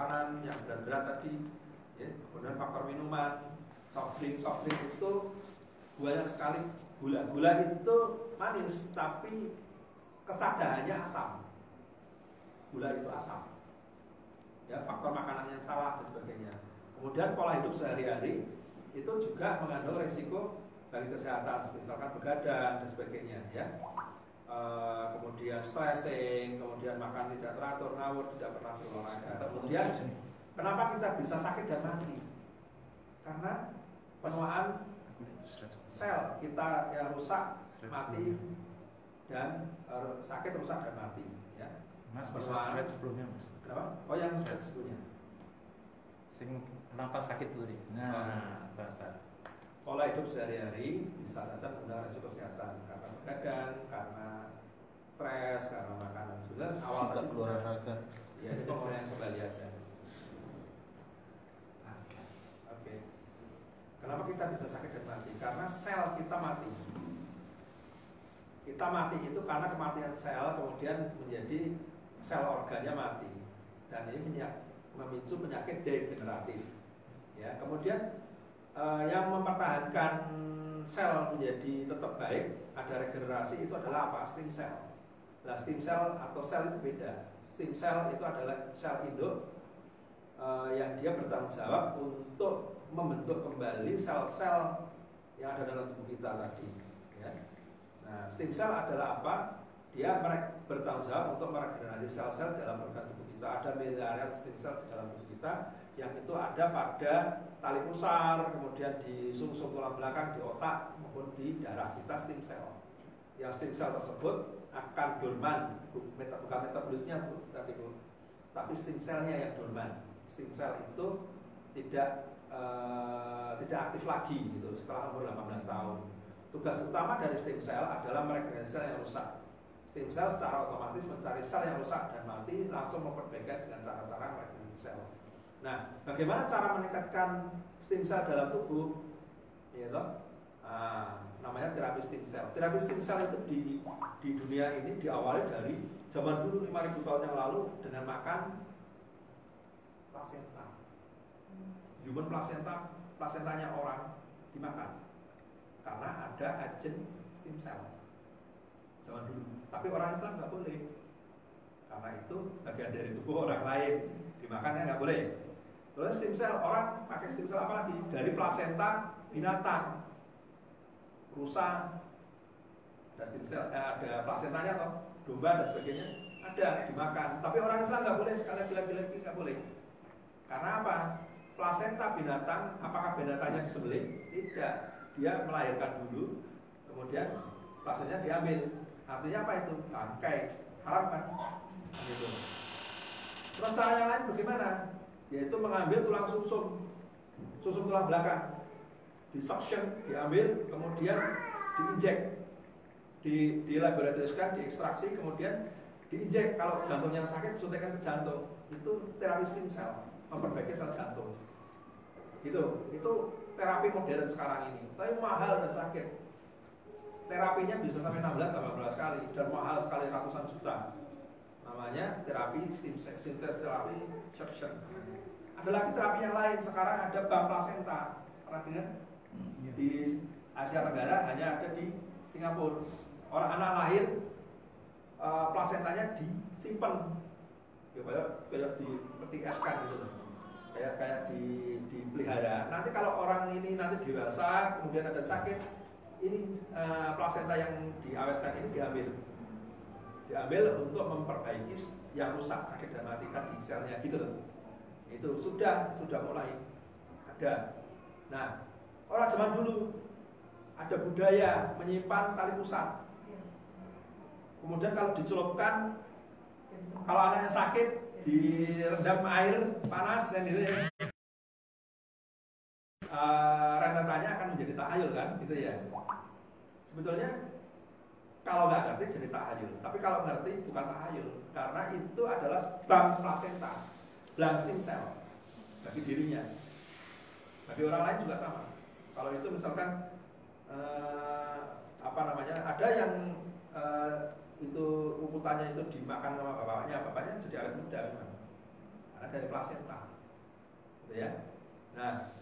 makanan yang berat-berat tadi, ya. Kemudian faktor minuman, soft drink itu banyak sekali. Gula itu manis, tapi kesadarannya asam. Gula itu asam. Ya, faktor makanan yang salah dan sebagainya. Kemudian pola hidup sehari-hari itu juga mengandung resiko bagi kesehatan, misalkan begadang dan sebagainya, ya. Kemudian stressing, kemudian makan tidak teratur, ngawur, tidak pernah berolahraga. Kemudian kenapa kita bisa sakit dan mati? Karena penuaan sel kita yang rusak, mati, dan sakit, rusak dan mati. Ya. Mas, slide sebelumnya, Mas. Kenapa? Oh, yang slide sebelumnya. Kenapa sakit dulu nih? Nah, pola hidup sehari-hari bisa saja mengundang risiko kesehatan karena begadang, karena stres, karena makanan. Sudah awal tadi keluar harga. Ya, itu orang yang kembali aja. Oke. Kenapa kita bisa sakit dan mati? Karena sel kita mati. Kita mati itu karena kematian sel kemudian menjadi sel organnya mati, dan ini memicu penyakit degeneratif. Ya, kemudian yang mempertahankan sel menjadi tetap baik, ada regenerasi, itu adalah apa? Stem cell. Nah, stem cell atau sel itu beda. Stem cell itu adalah sel induk yang dia bertanggung jawab untuk membentuk kembali sel-sel yang ada dalam tubuh kita tadi. Ya. Nah, stem cell adalah apa? Dia bertanggung jawab untuk meregenerasi sel-sel dalam organ tubuh kita. Ada miliaran stem cell di dalam tubuh kita yang itu ada pada tali pusar, kemudian di sumsum tulang belakang, di otak maupun di darah kita, stem cell. Yang stem cell tersebut akan dorman, bukan metabolisnya tapi stem cellnya yang dorman. Stem cell itu tidak aktif lagi gitu setelah umur 18 tahun. Tugas utama dari stem cell adalah meregenerasi sel yang rusak. Stem cell secara otomatis mencari sel yang rusak dan mati, langsung memperbaikinya dengan cara-cara meregenerasi sel. Nah, bagaimana cara meningkatkan stem cell dalam tubuh? Ya, namanya terapi stem cell. Terapi stem cell itu di dunia ini diawali dari zaman dulu 5.000 tahun yang lalu dengan makan plasenta. Human placenta, plasentanya orang dimakan karena ada agen stem cell zaman dulu. Tapi orang Islam nggak boleh, karena itu bagian dari tubuh orang lain, dimakannya nggak boleh. Terus stem cell, orang pakai stem cell apa lagi? Dari plasenta binatang, rusa, ada stem cell, ada plasentanya atau domba dan sebagainya, ada dimakan. Tapi orang Islam nggak boleh, sekali lagi nggak boleh. Karena apa? Plasenta binatang, apakah binatangnya disembelih? Tidak, dia melahirkan dulu, kemudian plasentanya diambil. Artinya apa itu? Bangkai, haram kan? Gitu. Terus cara yang lain bagaimana? Yaitu mengambil tulang sumsum tulang belakang, disuction, diambil, kemudian diinjek, di laboratoriumkan, diekstraksi, kemudian diinjek. Kalau jantung yang sakit, suntikan ke jantung. Itu terapi stem cell, memperbaiki sel jantung. Gitu. Itu terapi modern sekarang ini. Tapi mahal dan sakit. Terapinya bisa sampai 16-18 kali dan mahal sekali, ratusan juta. Namanya terapi stem terapi suction. Ada lagi terapi yang lain. Sekarang ada bank plasenta. Pernah dengar? Di Asia Tenggara hanya ada di Singapura. Orang anak lahir plasentanya disimpan, ya kayak dipetik-eskan gitu, kayak dipelihara. Nanti kalau orang ini nanti dewasa, kemudian ada sakit, ini plasenta yang diawetkan ini diambil untuk memperbaiki yang rusak, sakit dan mati kan di selnya gitu loh. Itu sudah mulai ada. Nah, orang zaman dulu ada budaya menyimpan tali pusar. Kemudian kalau dicelupkan, kalau anaknya sakit, direndam air panas dan itu ya, rentetannya akan menjadi tahayul kan, gitu ya. Sebetulnya kalau nggak ngerti jadi tahayul, tapi kalau ngerti bukan tahayul, karena itu adalah bank plasenta, bank stem cell bagi dirinya. Bagi orang lain juga sama. Kalau itu misalkan ada yang itu uputannya itu dimakan sama bapaknya jadi awet muda memang. karena dari plasenta, gitu ya. Nah,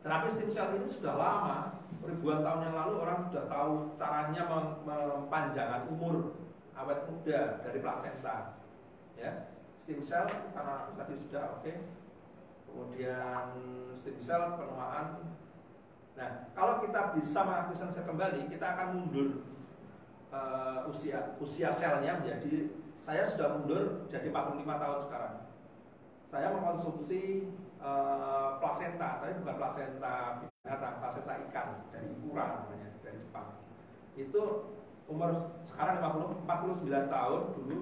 terapi stem cell ini sudah lama, ribuan tahun yang lalu orang sudah tahu caranya mempanjangkan umur awet muda dari plasenta, ya. Stem cell karena tadi sudah oke. Kemudian stem cell penuaan. Nah, kalau kita bisa mengaktifkan sel kembali, kita akan mundur usia selnya menjadi, saya sudah mundur jadi 45 tahun sekarang. Saya mengkonsumsi plasenta, tapi bukan plasenta binatang, plasenta ikan dari Ikura namanya, dari Jepang. Itu umur sekarang 49 tahun, dulu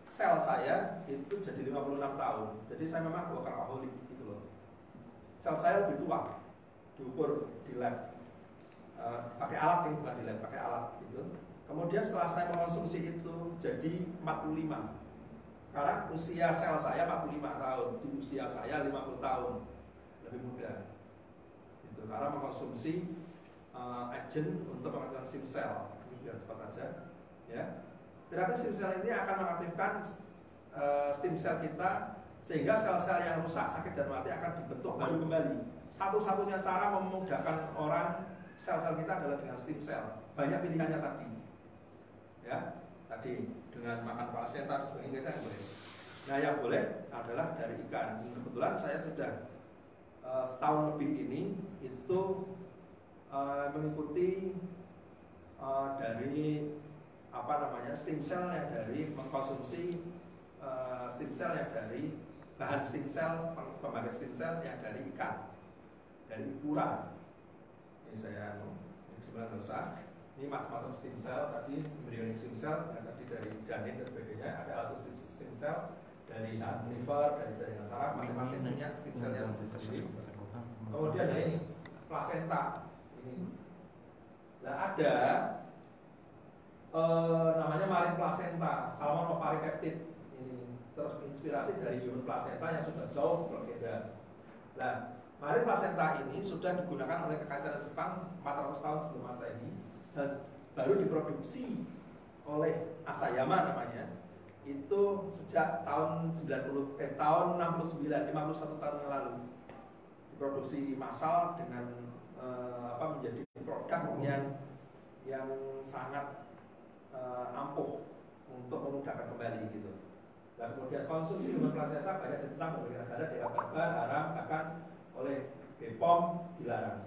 sel saya itu jadi 56 tahun. Jadi saya memang workaholic gitu loh. Sel saya lebih tua, diukur di lab, pakai alat yang bukan di lab, pakai alat gitu. Kemudian setelah saya mengkonsumsi itu jadi 45. Sekarang usia sel saya 45 tahun, di usia saya 50 tahun, lebih muda. Gitu, karena mengkonsumsi agen untuk mengaktifkan stem cell. Ini biar cepat aja, ya. Terapi stem cell ini akan mengaktifkan stem cell kita sehingga sel-sel yang rusak, sakit dan mati akan dibentuk baru kembali. Satu-satunya cara memudahkan orang sel-sel kita adalah dengan stem cell. Banyak pilihannya tadi. Ya, tadi dengan makan plasenta dan sebagainya kita boleh. Nah, yang boleh adalah dari ikan. Kebetulan saya sudah setahun lebih ini itu mengikuti dari apa namanya stem cell yang dari mengkonsumsi stem cell yang dari bahan stem cell, pembangkit stem cell yang dari ikan, dari Ikura. Ini saya ini sebelah dosa. Ini macam-macam stem cell tadi, embryonic stem cell, yang tadi dari janin dan sebagainya. Ada alto stem cell dari liver, dari jaringan saraf, masing-masing punya stem cellnya sendiri. Kemudian ya ini plasenta ini. Nah ada namanya marine placenta, salmon ovaripeptide. Ini terus inspirasi dari human placenta yang sudah jauh berbeda. Nah, marine placenta ini sudah digunakan oleh Kekaisaran Jepang 400 tahun sebelum Masehi. Dan baru diproduksi oleh Asayama namanya itu sejak tahun 69, 51 tahun yang lalu diproduksi massal dengan menjadi produk yang sangat ampuh untuk memudahkan kembali gitu. Dan kemudian konsumsi human placenta banyak ditentang oleh negara daerah barbar, haram, bahkan oleh BPOM dilarang.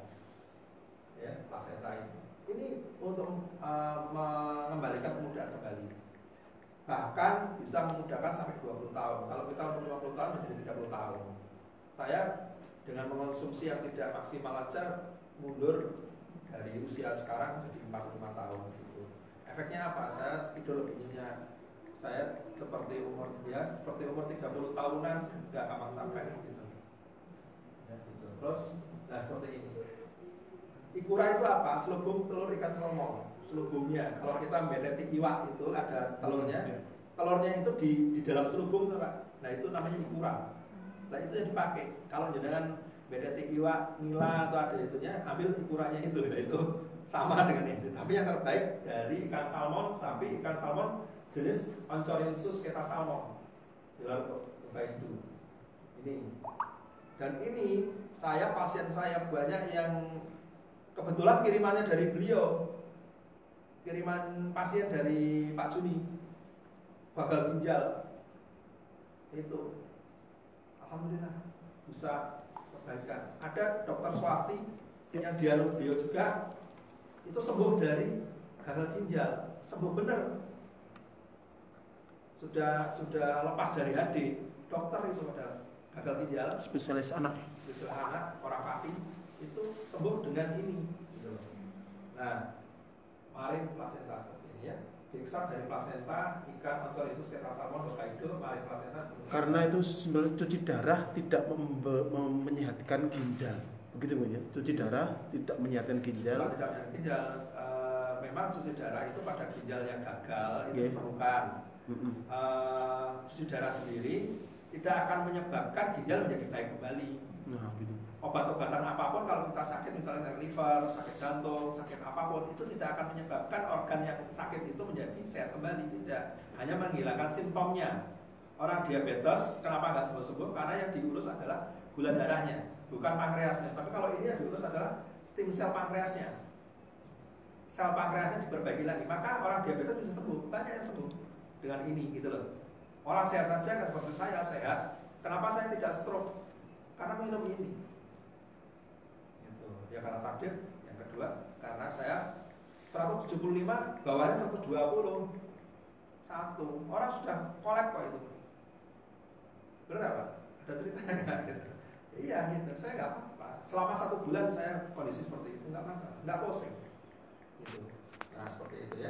Ya, placenta ini untuk mengembalikan kemudahan kembali. Bahkan bisa memudahkan sampai 20 tahun. Kalau kita umur 50 tahun menjadi 30 tahun. Saya dengan mengonsumsi yang tidak maksimal aja mundur dari usia sekarang jadi 45 tahun gitu. Efeknya apa? Saya tidur lebih nyenyak. Saya seperti umur 30 tahunan nggak gampang capek gitu. Ya, gitu. Terus nah seperti ini. Ikura itu apa? Selubung telur ikan salmon. Selubungnya. Kalau kita membeleti iwak itu ada telurnya. Telurnya itu di dalam selubung tuh, Pak. Nah, itu namanya ikura. Nah, itu yang dipakai. Kalau jangan beleti iwak, nila atau ada itunya, ambil ikuranya itu. Nah, itu sama dengan itu. Tapi yang terbaik dari ikan salmon, tapi ikan salmon jenis Oncorhynchus ketasalmon. Dalam terbaik itu. Ini. Dan ini pasien saya banyak yang kebetulan kirimannya dari beliau, kiriman pasien dari Pak Juni, gagal ginjal, itu, alhamdulillah bisa perbaikan. Ada Dokter Swati yang dialog beliau juga, itu sembuh dari gagal ginjal, sembuh benar, sudah lepas dari HD, dokter itu ada gagal ginjal, spesialis anak, orang Pati. Itu sembuh dengan ini gitu. Nah, marine placenta seperti ini ya. Diekstrak dari plasenta ikan Oncorhynchus ketasalmon Hokkaido, marine placenta. Karena itu sebenarnya cuci darah tidak menyehatkan ginjal. Begitu Bu ya. Cuci darah tidak menyehatkan ginjal. Tidak menyehatkan ginjal. Memang cuci darah itu pada ginjal yang gagal itu diperlukan. Cuci darah sendiri tidak akan menyebabkan ginjal menjadi baik kembali. Nah, gitu. Obat-obatan apapun kalau kita sakit misalnya liver, sakit jantung, sakit apapun itu tidak akan menyebabkan organ yang sakit itu menjadi sehat kembali, tidak. Hanya menghilangkan simptomnya. Orang diabetes kenapa nggak sembuh-sembuh? Karena yang diurus adalah gula darahnya, bukan pankreasnya. Tapi kalau ini yang diurus adalah stem sel pankreasnya. Sel pankreasnya diperbaiki lagi, maka orang diabetes bisa sembuh. Banyak yang sembuh dengan ini, gitu loh. Orang sehat saja, seperti saya sehat. Kenapa saya tidak stroke? Karena minum ini. Gitu. Ya karena takdir. Yang kedua, karena saya 175, bawahnya 120. Satu, orang sudah kolek kok itu. Benar apa? Ada ceritanya nggak? Gitu. Iya gitu, saya nggak apa-apa. Selama 1 bulan saya kondisi seperti itu nggak masalah, nggak pusing. Gitu. Nah seperti itu ya.